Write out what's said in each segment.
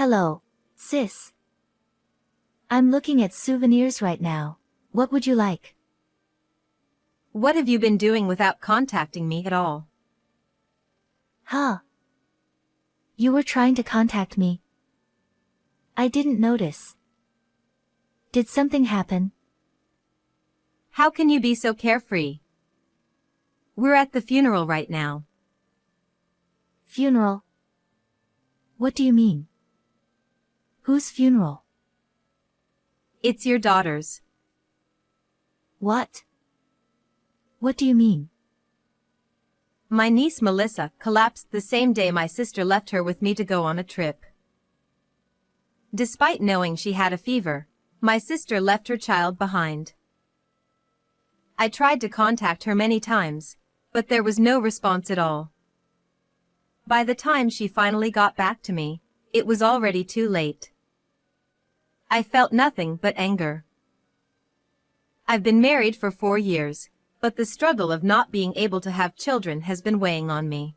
Hello, sis. I'm looking at souvenirs right now. What would you like? What have you been doing without contacting me at all? Huh. You were trying to contact me. I didn't notice. Did something happen? How can you be so carefree? We're at the funeral right now. Funeral? What do you mean? Whose funeral? It's your daughter's. What? What do you mean? My niece Melissa collapsed the same day my sister left her with me to go on a trip. Despite knowing she had a fever, my sister left her child behind. I tried to contact her many times, but there was no response at all. By the time she finally got back to me, it was already too late. I felt nothing but anger. I've been married for 4 years, but the struggle of not being able to have children has been weighing on me.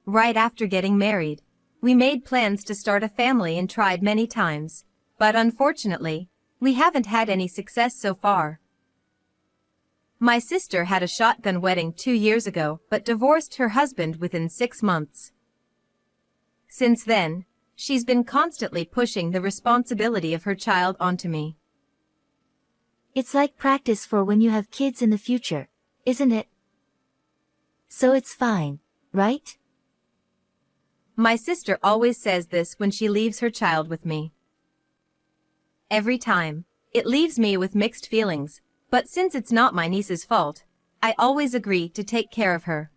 Right after getting married, we made plans to start a family and tried many times, but unfortunately, we haven't had any success so far. My sister had a shotgun wedding 2 years ago but divorced her husband within 6 months. Since then, she's been constantly pushing the responsibility of her child onto me. It's like practice for when you have kids in the future, isn't it? So it's fine, right? My sister always says this when she leaves her child with me. Every time, it leaves me with mixed feelings, but since it's not my niece's fault, I always agree to take care of her.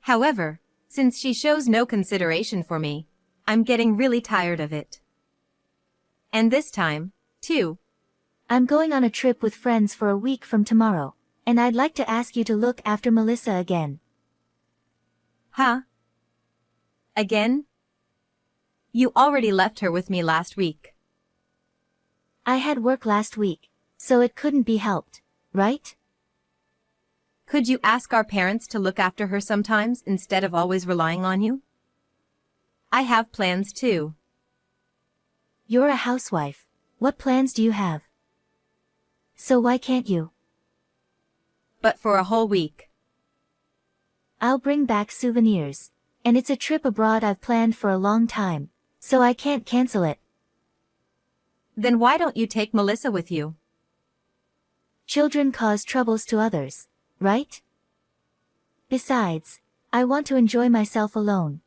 However, since she shows no consideration for me, I'm getting really tired of it. And this time, too. I'm going on a trip with friends for a week from tomorrow, and I'd like to ask you to look after Melissa again. Huh? Again? You already left her with me last week. I had work last week, so it couldn't be helped, right? Could you ask our parents to look after her sometimes instead of always relying on you? I have plans too. You're a housewife. What plans do you have? So why can't you? But for a whole week. I'll bring back souvenirs. And it's a trip abroad I've planned for a long time, so I can't cancel it. Then why don't you take Melissa with you? Children cause troubles to others, right? Besides, I want to enjoy myself alone.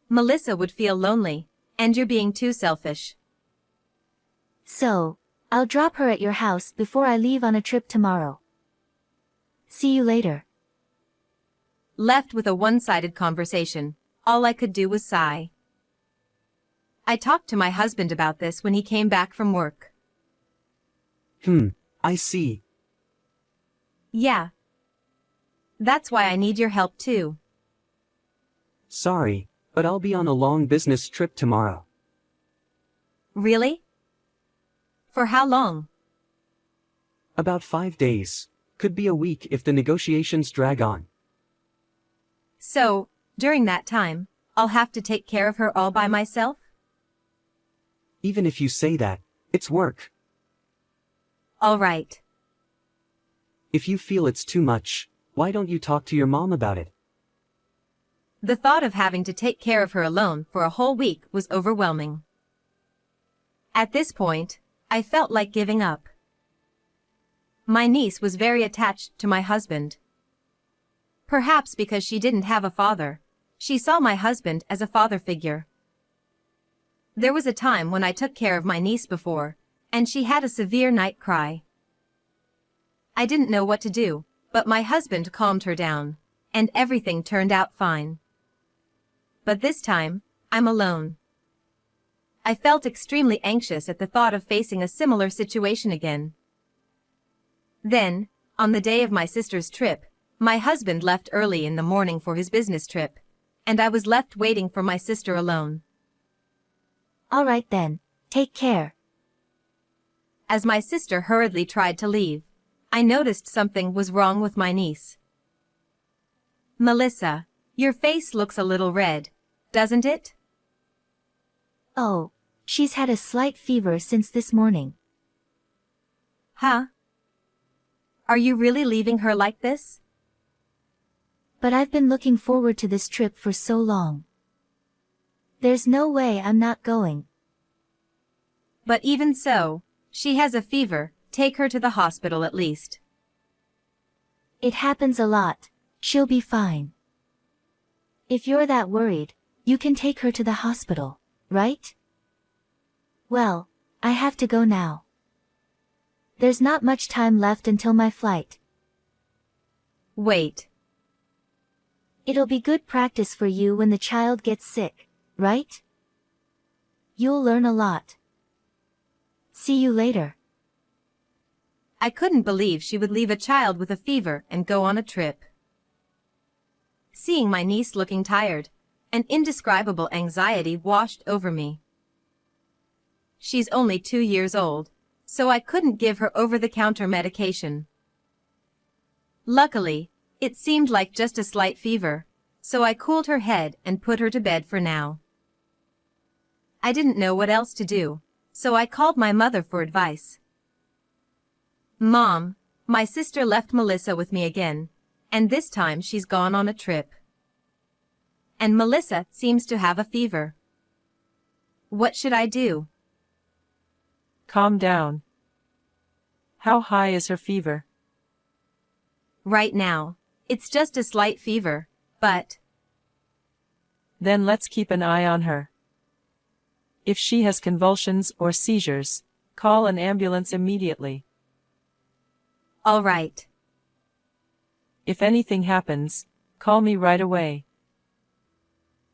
Melissa would feel lonely, and you're being too selfish. So, I'll drop her at your house before I leave on a trip tomorrow. See you later. Left with a one-sided conversation, all I could do was sigh. I talked to my husband about this when he came back from work. I see. Yeah. That's why I need your help too. Sorry, but I'll be on a long business trip tomorrow. Really? For how long? About 5 days. Could be a week if the negotiations drag on. So, during that time, I'll have to take care of her all by myself? Even if you say that, it's work. All right. If you feel it's too much, why don't you talk to your mom about it? The thought of having to take care of her alone for a whole week was overwhelming. At this point, I felt like giving up. My niece was very attached to my husband. Perhaps because she didn't have a father, she saw my husband as a father figure. There was a time when I took care of my niece before, and she had a severe night cry. I didn't know what to do, but my husband calmed her down, and everything turned out fine. But this time, I'm alone. I felt extremely anxious at the thought of facing a similar situation again. Then, on the day of my sister's trip, my husband left early in the morning for his business trip, and I was left waiting for my sister alone. All right then, take care. As my sister hurriedly tried to leave, I noticed something was wrong with my niece. Melissa, your face looks a little red. doesn't it? Oh, she's had a slight fever since this morning. Huh? Are you really leaving her like this? But I've been looking forward to this trip for so long. There's no way I'm not going. But even so, she has a fever, take her to the hospital at least. It happens a lot, she'll be fine. If you're that worried, you can take her to the hospital, right? Well, I have to go now. There's not much time left until my flight. Wait. It'll be good practice for you when the child gets sick, right? You'll learn a lot. See you later. I couldn't believe she would leave a child with a fever and go on a trip. Seeing my niece looking tired, an indescribable anxiety washed over me. She's only 2 years old, so I couldn't give her over-the-counter medication. Luckily, it seemed like just a slight fever, so I cooled her head and put her to bed for now. I didn't know what else to do, so I called my mother for advice. Mom, my sister left Melissa with me again, and this time she's gone on a trip. And Melissa seems to have a fever. What should I do? Calm down. How high is her fever? Right now, it's just a slight fever, but... Then let's keep an eye on her. If she has convulsions or seizures, call an ambulance immediately. All right. If anything happens, call me right away.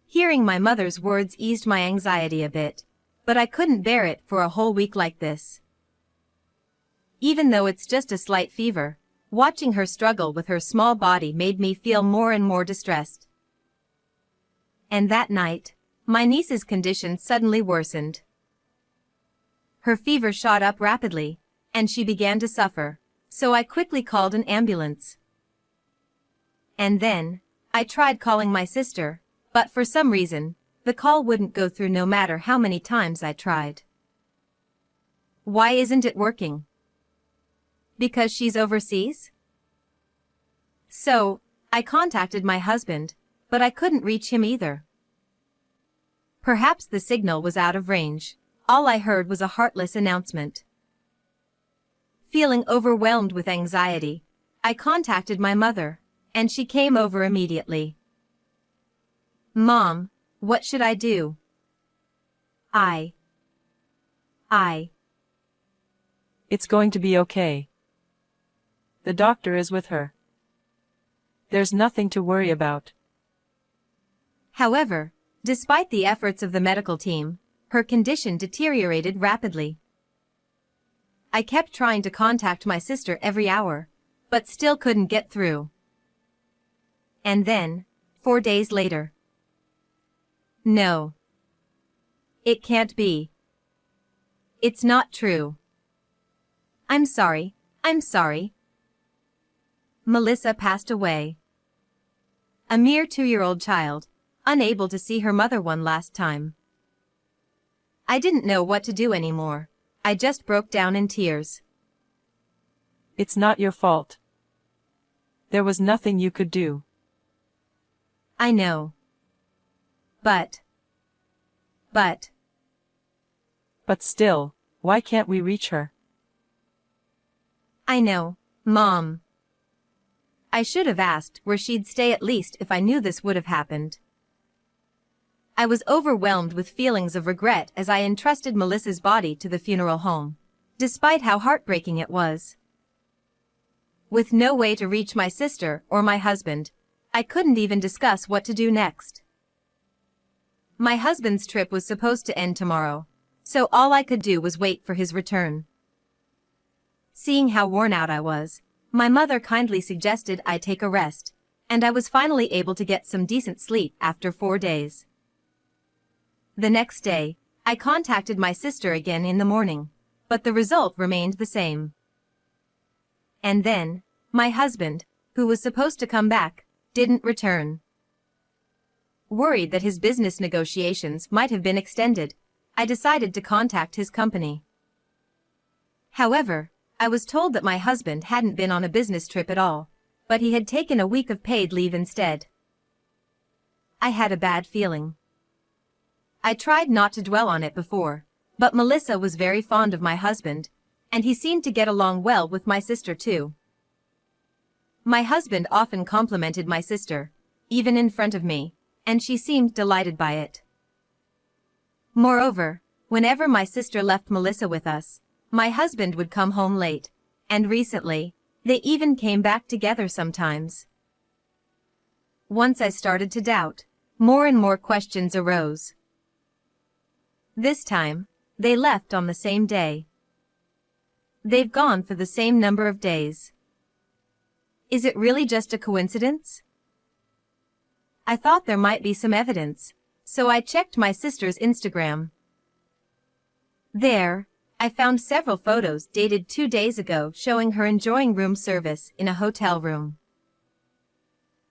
Hearing my mother's words eased my anxiety a bit, but I couldn't bear it for a whole week like this. Even though it's just a slight fever, watching her struggle with her small body made me feel more and more distressed. And that night, my niece's condition suddenly worsened. Her fever shot up rapidly, and she began to suffer, so I quickly called an ambulance. And then, I tried calling my sister, but for some reason, the call wouldn't go through no matter how many times I tried. Why isn't it working? Because she's overseas? So, I contacted my husband, but I couldn't reach him either. Perhaps the signal was out of range. All I heard was a heartless announcement. Feeling overwhelmed with anxiety, I contacted my mother, and she came over immediately. Mom, what should I do? It's going to be okay. The doctor is with her. There's nothing to worry about. However, despite the efforts of the medical team, her condition deteriorated rapidly. I kept trying to contact my sister every hour, but still couldn't get through. And then, 4 days later. No. It can't be. It's not true. I'm sorry. Melissa passed away. A mere 2-year-old child, unable to see her mother one last time. I didn't know what to do anymore. I just broke down in tears. It's not your fault. There was nothing you could do. I know. But still, why can't we reach her? I know, Mom. I should have asked where she'd stay at least if I knew this would have happened. I was overwhelmed with feelings of regret as I entrusted Melissa's body to the funeral home, despite how heartbreaking it was. With no way to reach my sister or my husband, I couldn't even discuss what to do next. My husband's trip was supposed to end tomorrow, so all I could do was wait for his return. Seeing how worn out I was, my mother kindly suggested I take a rest, and I was finally able to get some decent sleep after 4 days. The next day, I contacted my sister again in the morning, but the result remained the same. And then, my husband, who was supposed to come back, didn't return. Worried that his business negotiations might have been extended, I decided to contact his company. However, I was told that my husband hadn't been on a business trip at all, but he had taken a week of paid leave instead. I had a bad feeling. I tried not to dwell on it before, but Melissa was very fond of my husband, and he seemed to get along well with my sister too. My husband often complimented my sister, even in front of me, and she seemed delighted by it. Moreover, whenever my sister left Melissa with us, my husband would come home late, and recently, they even came back together sometimes. Once I started to doubt, more and more questions arose. This time, they left on the same day. They've gone for the same number of days. Is it really just a coincidence? I thought there might be some evidence, so I checked my sister's Instagram. There, I found several photos dated 2 days ago showing her enjoying room service in a hotel room.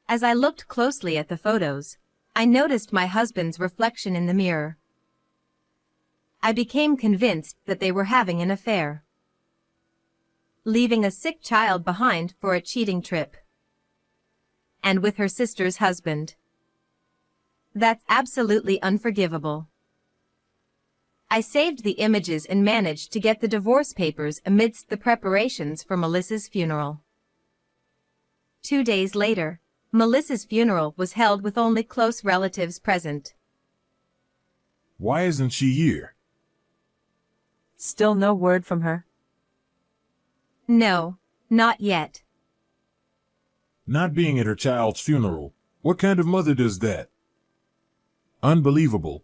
As I looked closely at the photos, I noticed my husband's reflection in the mirror. I became convinced that they were having an affair. Leaving a sick child behind for a cheating trip. And with her sister's husband. That's absolutely unforgivable. I saved the images and managed to get the divorce papers amidst the preparations for Melissa's funeral. 2 days later, Melissa's funeral was held with only close relatives present. Why isn't she here? Still no word from her? No, not yet. Not being at her child's funeral. What kind of mother does that? Unbelievable.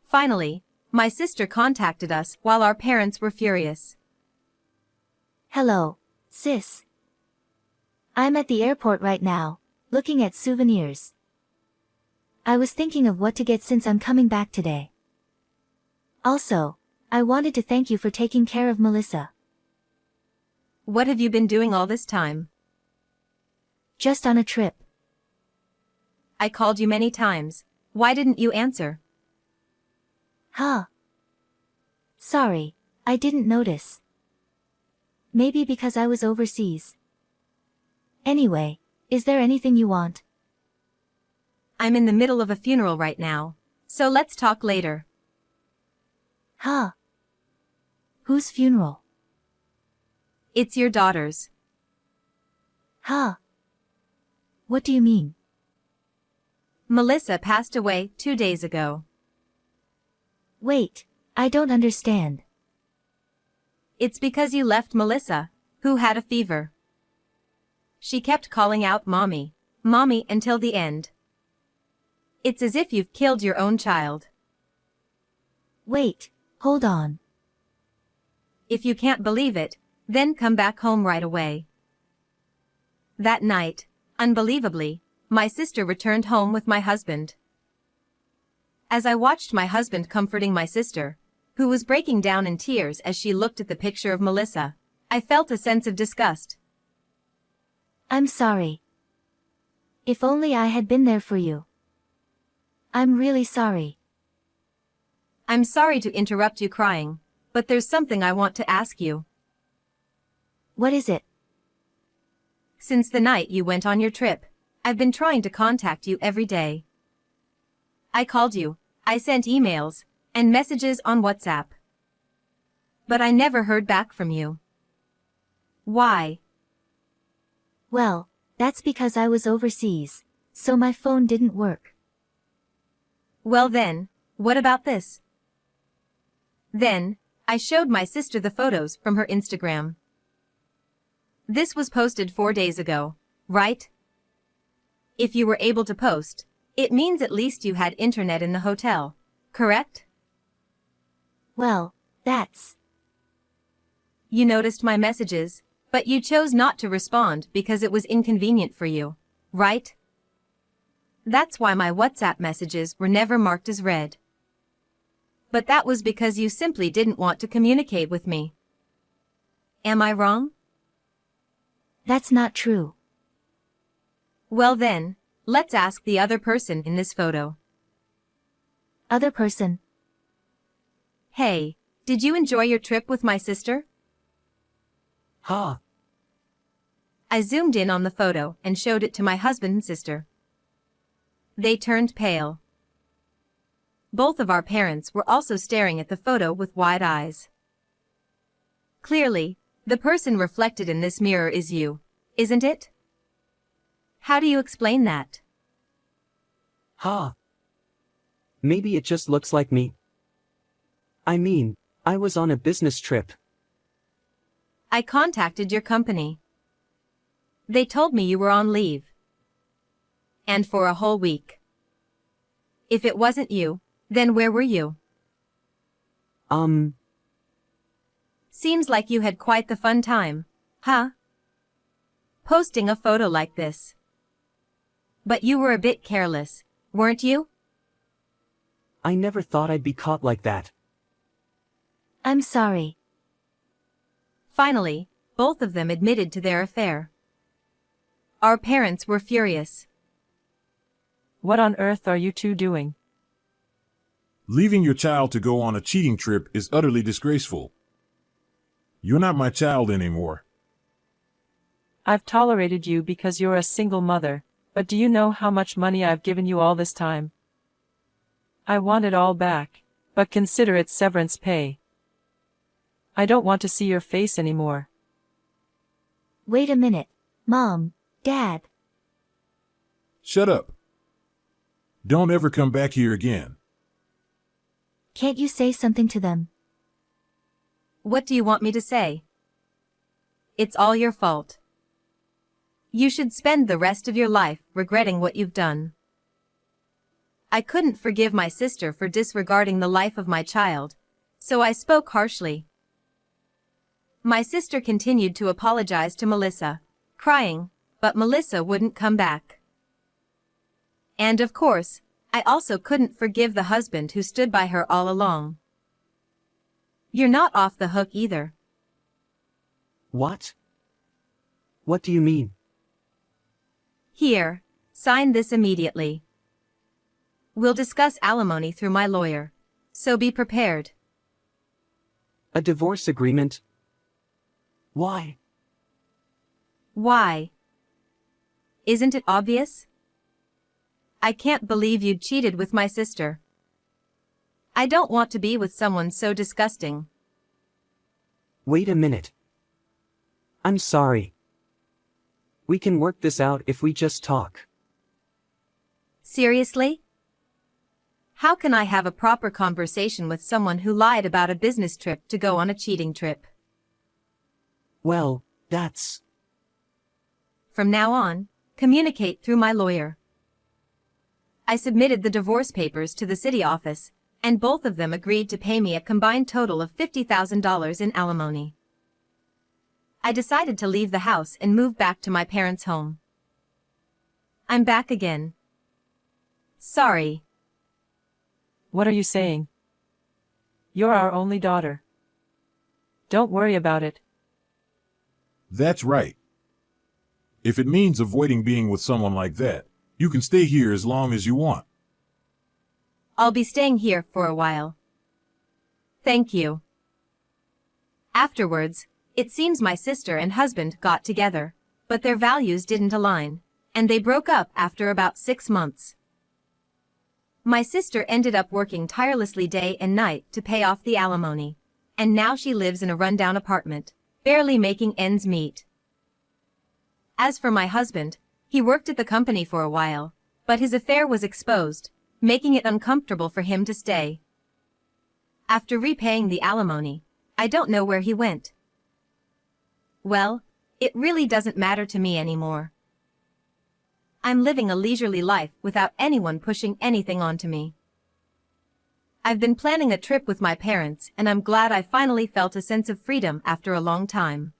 Finally, my sister contacted us while our parents were furious. Hello, sis. I'm at the airport right now, looking at souvenirs. I was thinking of what to get since I'm coming back today. Also, I wanted to thank you for taking care of Melissa. What have you been doing all this time? Just on a trip. I called you many times. Why didn't you answer? Huh. Sorry, I didn't notice. Maybe because I was overseas. Anyway, is there anything you want? I'm in the middle of a funeral right now, so let's talk later. Huh. Whose funeral? It's your daughter's. Huh. What do you mean? Melissa passed away 2 days ago. Wait, I don't understand. It's because you left Melissa, who had a fever. She kept calling out mommy, mommy until the end. It's as if you've killed your own child. Wait, hold on. If you can't believe it, then come back home right away. That night, unbelievably, my sister returned home with my husband. As I watched my husband comforting my sister, who was breaking down in tears as she looked at the picture of Melissa, I felt a sense of disgust. I'm sorry. If only I had been there for you. I'm really sorry. I'm sorry to interrupt you crying, but there's something I want to ask you. What is it? Since the night you went on your trip, I've been trying to contact you every day. I called you, I sent emails, and messages on WhatsApp. But I never heard back from you. Why? Well, that's because I was overseas, so my phone didn't work. Well then, what about this? Then, I showed my sister the photos from her Instagram. This was posted 4 days ago, right? If you were able to post, it means at least you had internet in the hotel, correct? Well, that's... You noticed my messages, but you chose not to respond because it was inconvenient for you, right? That's why my WhatsApp messages were never marked as read. But that was because you simply didn't want to communicate with me. Am I wrong? That's not true. Well then, Let's ask the other person in this photo. Other person. Hey, did you enjoy your trip with my sister? Ha! I zoomed in on the photo and showed it to my husband and sister. They turned pale. Both of our parents were also staring at the photo with wide eyes. Clearly, the person reflected in this mirror is you, isn't it? How do you explain that? Ha! Maybe it just looks like me. I mean, I was on a business trip. I contacted your company. They told me you were on leave. And for a whole week. If it wasn't you, then where were you? Seems like you had quite the fun time, huh? Posting a photo like this. But you were a bit careless, weren't you? I never thought I'd be caught like that. I'm sorry. Finally, both of them admitted to their affair. Our parents were furious. What on earth are you two doing? Leaving your child to go on a cheating trip is utterly disgraceful. You're not my child anymore. I've tolerated you because you're a single mother, but do you know how much money I've given you all this time? I want it all back, but consider it severance pay. I don't want to see your face anymore. Wait a minute. Mom, Dad. Shut up. Don't ever come back here again. Can't you say something to them? What do you want me to say? It's all your fault. You should spend the rest of your life regretting what you've done. I couldn't forgive my sister for disregarding the life of my child, so I spoke harshly. My sister continued to apologize to Melissa, crying, but Melissa wouldn't come back. And of course, I also couldn't forgive the husband who stood by her all along. You're not off the hook either. What? What do you mean? Here, sign this immediately. We'll discuss alimony through my lawyer, so be prepared. A divorce agreement? Why? Why? Isn't it obvious? I can't believe you cheated with my sister. I don't want to be with someone so disgusting. Wait a minute. I'm sorry. We can work this out if we just talk. Seriously? How can I have a proper conversation with someone who lied about a business trip to go on a cheating trip? Well, that's... From now on, communicate through my lawyer. I submitted the divorce papers to the city office, and both of them agreed to pay me a combined total of $50,000 in alimony. I decided to leave the house and move back to my parents' home. I'm back again. Sorry. What are you saying? You're our only daughter. Don't worry about it. That's right. If it means avoiding being with someone like that, you can stay here as long as you want. I'll be staying here for a while. Thank you. Afterwards, it seems my sister and husband got together, but their values didn't align, and they broke up after about 6 months. My sister ended up working tirelessly day and night to pay off the alimony, and now she lives in a rundown apartment, barely making ends meet. As for my husband, he worked at the company for a while, but his affair was exposed, making it uncomfortable for him to stay. After repaying the alimony, I don't know where he went. Well, it really doesn't matter to me anymore. I'm living a leisurely life without anyone pushing anything onto me. I've been planning a trip with my parents, and I'm glad I finally felt a sense of freedom after a long time.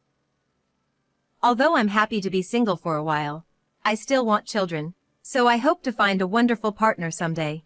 Although I'm happy to be single for a while, I still want children, so I hope to find a wonderful partner someday.